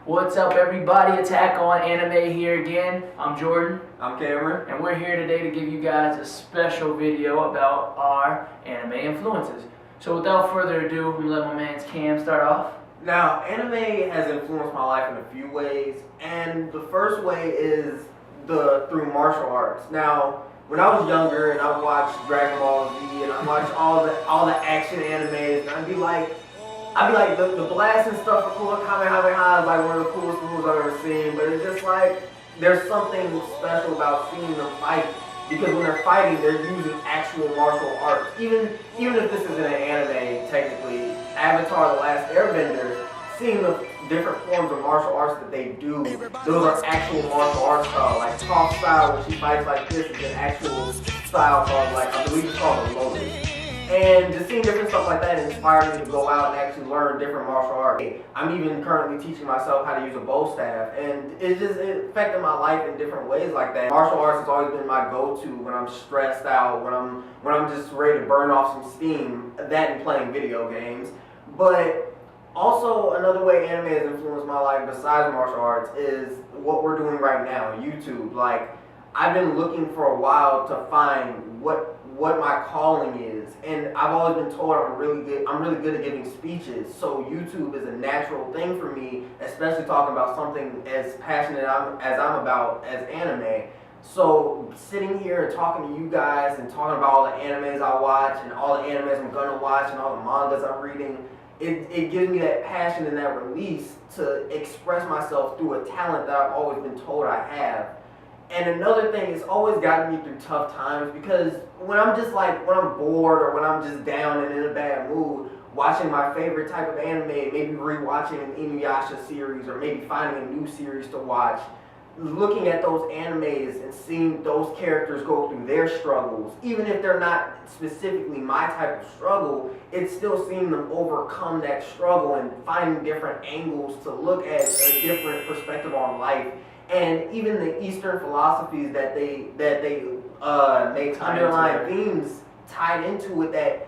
What's up, everybody? Attack on Anime here again. I'm Jordan. I'm Cameron. And we're here today to give you guys a special video about our anime influences. So without further ado, I'm going to let my man Cam start off. Now, anime has influenced my life in a few ways, and the first way is through martial arts. Now, when I was younger and I watched Dragon Ball Z and I watched all the action animes, and I'd be like the blast and stuff are cool, Kamehameha is like one of the coolest moves I've ever seen, but it's just like there's something special about seeing them fight, because when they're fighting they're using actual martial arts. Even if this isn't an anime technically, Avatar: The Last Airbender, seeing the different forms of martial arts that they do, those are actual martial arts style. Like Toph style, when she fights like this, is an actual style called, like, I believe it's called a lotus. And just seeing different stuff like that inspired me to go out and actually learn different martial arts. I'm even currently teaching myself how to use a bow staff, and it affected my life in different ways like that. Martial arts has always been my go-to when I'm stressed out, when I'm just ready to burn off some steam, that and playing video games. But also, another way anime has influenced my life besides martial arts is what we're doing right now, YouTube. Like, I've been looking for a while to find what my calling is, and I've always been told I'm really good at giving speeches. So YouTube is a natural thing for me, especially talking about something as passionate as I'm about as anime. So sitting here and talking to you guys and talking about all the animes I watch and all the animes I'm gonna watch and all the mangas I'm reading, it gives me that passion and that release to express myself through a talent that I've always been told I have. And another thing, it's always gotten me through tough times, because when I'm bored or when I'm just down and in a bad mood, watching my favorite type of anime, maybe rewatching an Inuyasha series or maybe finding a new series to watch, looking at those animes and seeing those characters go through their struggles, even if they're not specifically my type of struggle, it's still seeing them overcome that struggle and finding different angles to look at a different perspective on life. And even the Eastern philosophies that they make underlying themes tied into it, that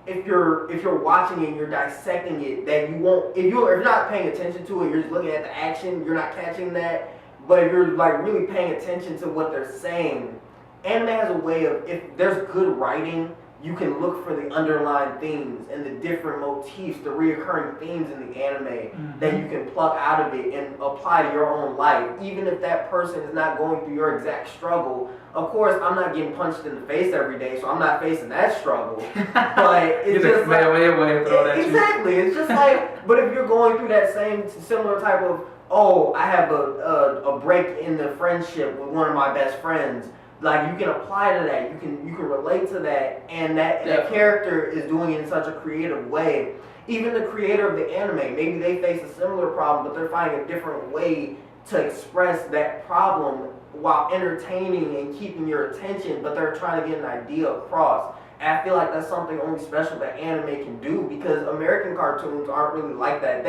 if you're watching it and you're dissecting it, that you won't, if you're not paying attention to it, you're just looking at the action, you're not catching that. But if you're like really paying attention to what they're saying, anime has a way of, if there's good writing, you can look for the underlying themes and the different motifs, the reoccurring themes in the anime that you can pluck out of it and apply to your own life. Even if that person is not going through your exact struggle. Of course, I'm not getting punched in the face every day, so I'm not facing that struggle. But it's just like, exactly. It's just like, but if you're going through that similar type of, oh, I have a break in the friendship with one of my best friends, like, you can apply to that, you can relate to that, and that character is doing it in such a creative way. Even the creator of the anime, maybe they face a similar problem, but they're finding a different way to express that problem while entertaining and keeping your attention, but they're trying to get an idea across. And I feel like that's something only special that anime can do, because American cartoons aren't really like that.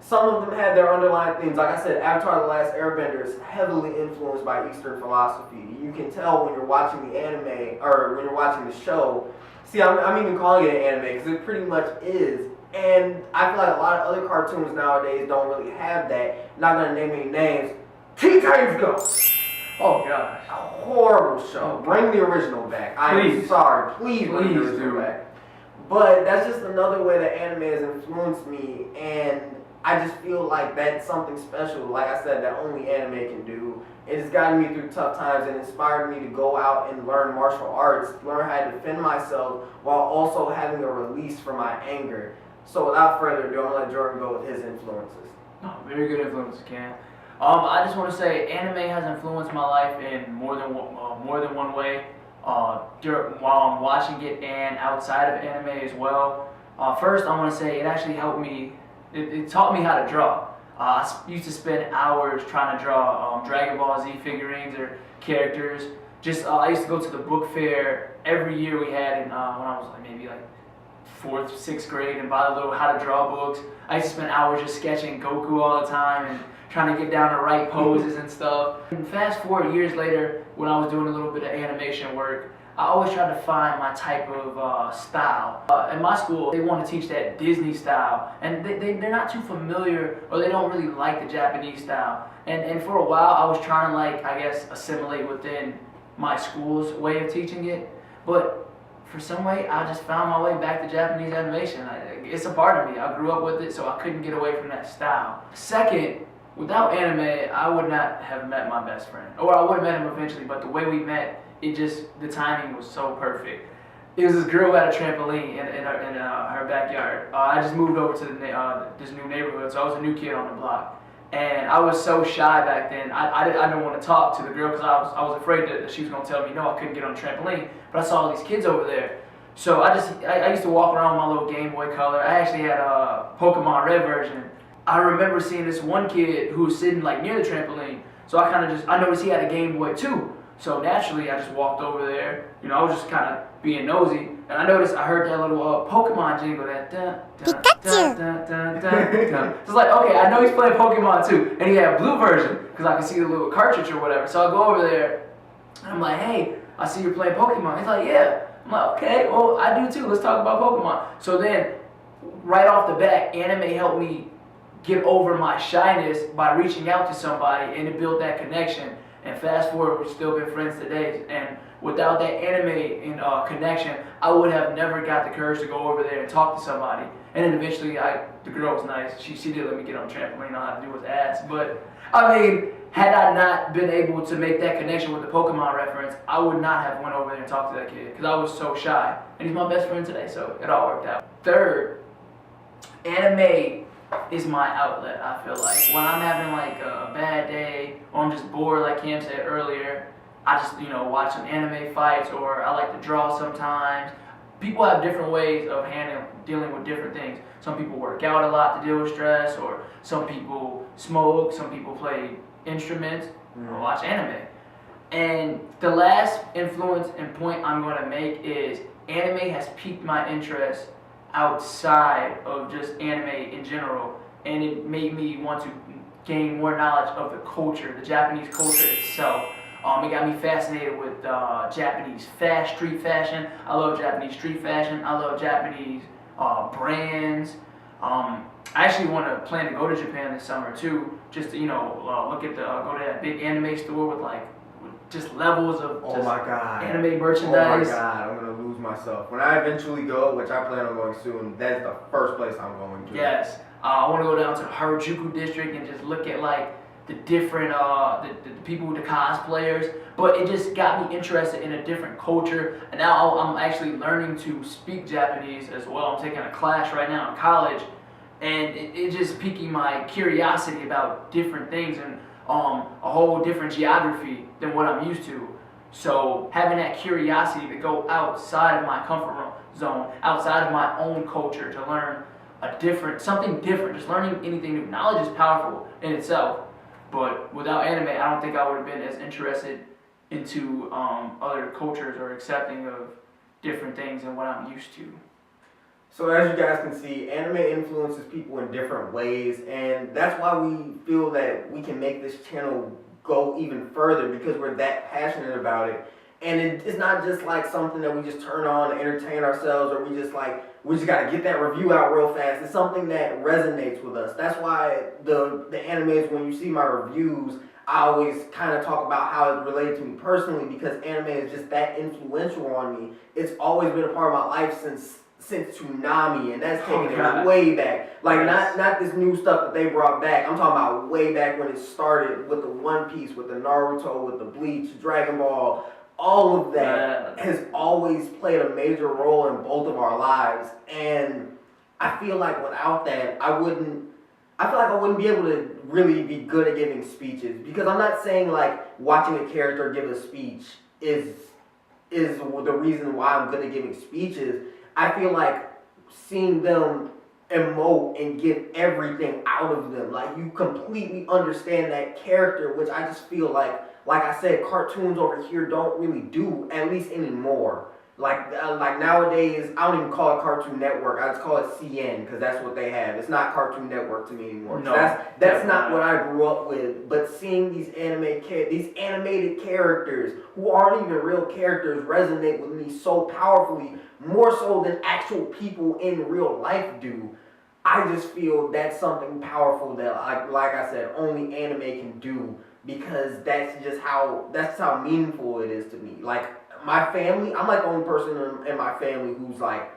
Some of them have their underlying themes. Like I said, Avatar: The Last Airbender is heavily influenced by Eastern philosophy. You can tell when you're watching the anime, or when you're watching the show. See, I'm even calling it an anime, because it pretty much is. And I feel like a lot of other cartoons nowadays don't really have that. Not going to name any names. Teen Titans Go! Oh gosh. A horrible show. Bring the original back. I'm sorry. Please bring the original back. But that's just another way that anime has influenced me, and I just feel like that's something special, like I said, that only anime can do. It has gotten me through tough times and inspired me to go out and learn martial arts, learn how to defend myself, while also having a release for my anger. So without further ado, I'm going to let Jordan go with his influences. Oh, very good influences, Cam. I just want to say, anime has influenced my life in more than one way. While I'm watching it and outside of anime as well. First, I want to say it actually helped me. It taught me how to draw. I used to spend hours trying to draw Dragon Ball Z figurines or characters. I used to go to the book fair every year we had when I was maybe 4th, 6th grade, and buy the little how to draw books. I used to spend hours just sketching Goku all the time and trying to get down the right poses and stuff. And fast forward years later, when I was doing a little bit of animation work, I always tried to find my type of style. In my school, they want to teach that Disney style, and they're not too familiar, or they don't really like the Japanese style. And for a while, I was trying to, like, I guess, assimilate within my school's way of teaching it, but for some way, I just found my way back to Japanese animation. It's a part of me. I grew up with it, so I couldn't get away from that style. Second, without anime, I would not have met my best friend. Or I would have met him eventually, but the way we met, the timing was so perfect. It was this girl who had a trampoline in her backyard. I just moved over to this new neighborhood, so I was a new kid on the block. And I was so shy back then. I didn't want to talk to the girl because I was afraid that she was going to tell me no, I couldn't get on the trampoline. But I saw all these kids over there. So I used to walk around with my little Game Boy Color. I actually had a Pokemon Red version. I remember seeing this one kid who was sitting like near the trampoline. So I noticed he had a Game Boy too. So naturally, I just walked over there. You know, I was just kind of being nosy, and I heard that little Pokemon jingle, that dun dun dun dun dun dun dun. So it's like, okay, I know he's playing Pokemon too, and he had a blue version because I could see the little cartridge or whatever. So I go over there, and I'm like, hey, I see you're playing Pokemon. He's like, yeah. I'm like, okay, well, I do too. Let's talk about Pokemon. So then, right off the bat, anime helped me get over my shyness by reaching out to somebody, and it built that connection. And fast forward, we've still been friends today. And without that anime connection, I would have never got the courage to go over there and talk to somebody. And then eventually, the girl was nice. She did let me get on the trampoline. All I had to do was ask. But I mean, had I not been able to make that connection with the Pokemon reference, I would not have went over there and talked to that kid because I was so shy. And he's my best friend today, so it all worked out. Third, anime is my outlet. I feel like when I'm having like a bad day or I'm just bored, like Cam said earlier, I just watch some anime fights, or I like to draw sometimes. People have different ways of dealing with different things. Some people work out a lot to deal with stress, or some people smoke, some people play instruments, or watch anime. And the last influence and point I'm going to make is anime has piqued my interest outside of just anime in general, and it made me want to gain more knowledge of the culture, the Japanese culture itself. It got me fascinated with Japanese street fashion. I love Japanese street fashion. I love Japanese brands. I actually plan to go to Japan this summer too, just to go to that big anime store with just levels of anime merchandise. Oh my god, I'm gonna lose myself. When I eventually go, which I plan on going soon, that's the first place I'm going to. Yes, I want to go down to the Harajuku district and just look at the different the people, the cosplayers. But it just got me interested in a different culture, and now I'm actually learning to speak Japanese as well. I'm taking a class right now in college, and it just piquing my curiosity about different things and a whole different geography than what I'm used to. So having that curiosity to go outside of my comfort zone, outside of my own culture, to learn something different, just learning anything new. Knowledge is powerful in itself, but without anime, I don't think I would have been as interested into other cultures or accepting of different things than what I'm used to. So as you guys can see, anime influences people in different ways, and that's why we feel that we can make this channel go even further, because we're that passionate about it. And it's not just like something that we just turn on to entertain ourselves, or we just gotta get that review out real fast. It's something that resonates with us. That's why the animes, when you see my reviews, I always kind of talk about how it's related to me personally, because anime is just that influential on me. It's always been a part of my life since Tsunami, and that's taking it way back. Not this new stuff that they brought back. I'm talking about way back when it started with the One Piece, with the Naruto, with the Bleach, Dragon Ball. All of that has always played a major role in both of our lives, and I feel like without that, I wouldn't be able to really be good at giving speeches, because I'm not saying like watching a character give a speech is the reason why I'm good at giving speeches. I feel like seeing them emote and give everything out of them, like you completely understand that character, which I just feel like I said, cartoons over here don't really do, at least anymore. Like nowadays, I don't even call it Cartoon Network. I just call it CN because that's what they have. It's not Cartoon Network to me anymore. No, That's not what I grew up with. But seeing these these animated characters who aren't even real characters resonate with me so powerfully, more so than actual people in real life do. I just feel that's something powerful that, like I said, only anime can do because that's how meaningful it is to me. Like my family, I'm like the only person in my family who's like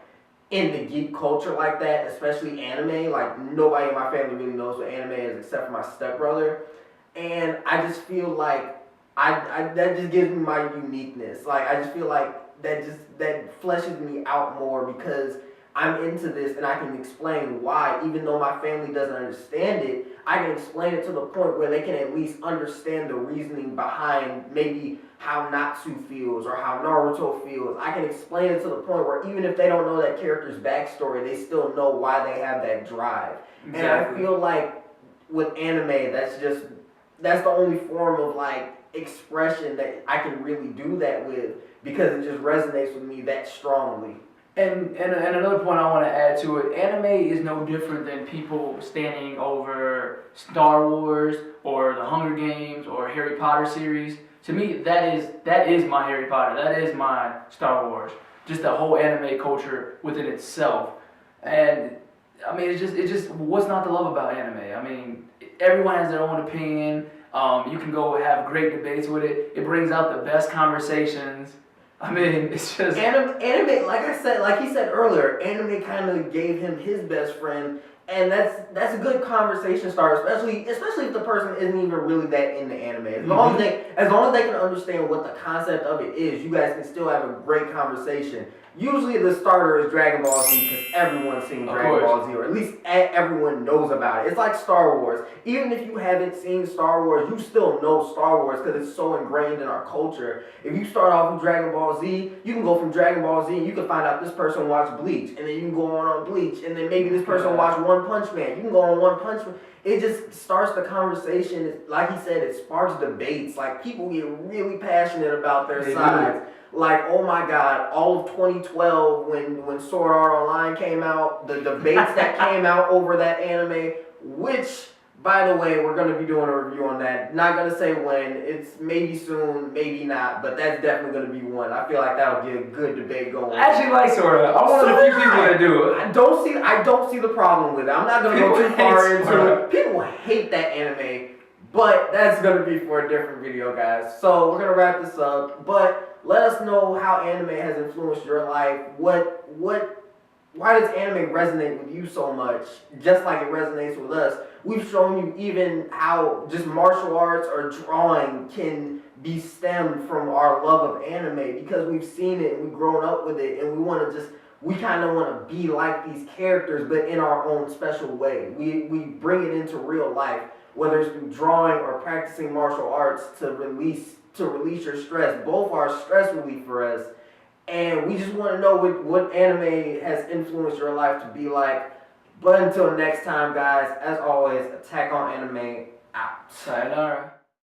in the geek culture like that, especially anime. Like nobody in my family really knows what anime is except for my stepbrother, and I just feel like I that just gives me my uniqueness. Like I just feel like that fleshes me out more because I'm into this and I can explain why, even though my family doesn't understand it, I can explain it to the point where they can at least understand the reasoning behind maybe how Natsu feels or how Naruto feels. I can explain it to the point where even if they don't know that character's backstory, they still know why they have that drive. Exactly. And I feel like with anime, that's the only form of like expression that I can really do that with because it just resonates with me that strongly. And another point I want to add to it, anime is no different than people standing over Star Wars or the Hunger Games or Harry Potter series. To me, that is my Harry Potter. That is my Star Wars. Just the whole anime culture within itself. And I mean, it's just what's not to love about anime? I mean, everyone has their own opinion. You can go have great debates with it. It brings out the best conversations. I mean, it's just anime. Like he said earlier, anime kind of gave him his best friend, and that's a good conversation starter, especially if the person isn't even really that into anime. As long as they can understand what the concept of it is, you guys can still have a great conversation. Usually the starter is Dragon Ball Z because everyone's seen Dragon Ball Z, or at least everyone knows about it. It's like Star Wars. Even if you haven't seen Star Wars, you still know Star Wars because it's so ingrained in our culture. If you start off with Dragon Ball Z, you can go from Dragon Ball Z and you can find out this person watched Bleach, and then you can go on Bleach, and then maybe this person watched One Punch Man. You can go on One Punch Man. It just starts the conversation. Like he said, it sparks debates. Like people get really passionate about their sides. Like, oh my God, all of 2012 when Sword Art Online came out, the debates that came out over that anime, which, by the way, we're going to be doing a review on that. Not going to say when. It's maybe soon, maybe not, but that's definitely going to be one. I feel like that'll get a good debate going. I actually like Sword Art. I'm one of the few people that do it. I don't see the problem with it. I'm not going to go too far into it. People hate that anime, but that's going to be for a different video, guys. So we're going to wrap this up, but let us know how anime has influenced your life. Why does anime resonate with you so much? Just like it resonates with us. We've shown you even how just martial arts or drawing can be stemmed from our love of anime because we've seen it and we've grown up with it, and we kind of want to be like these characters, but in our own special way. We bring it into real life, whether it's through drawing or practicing martial arts to release your stress. Both are stress relief for us, and we just want to know what anime has influenced your life to be like. But until next time, guys, as always, Attack on Anime out. Sayonara.